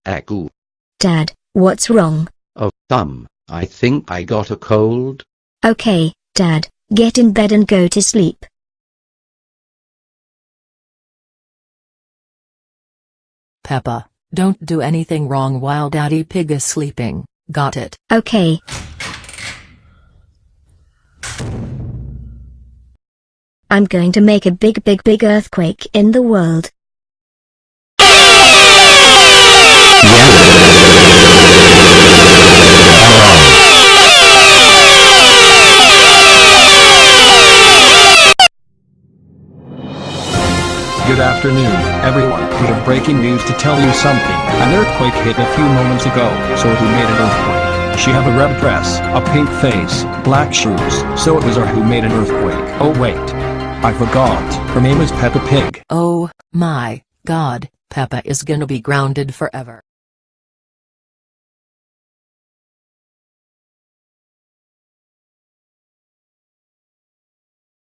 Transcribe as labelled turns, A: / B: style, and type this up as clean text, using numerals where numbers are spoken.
A: Agu.
B: Dad, what's wrong?
A: I think I got a cold.
B: Okay, Dad, get in bed and go to sleep.
C: Peppa, don't do anything wrong while Daddy Pig is sleeping, got it?
B: Okay. I'm going to make a big earthquake in the world.
D: Good afternoon, everyone. We have breaking news to tell you something. An earthquake hit a few moments ago. So who made an earthquake? She have a red dress, a pink face, black shoes. So it was her who made an earthquake. Oh wait. I forgot. Her name is Peppa Pig.
C: Oh, my God, Peppa is gonna be grounded forever.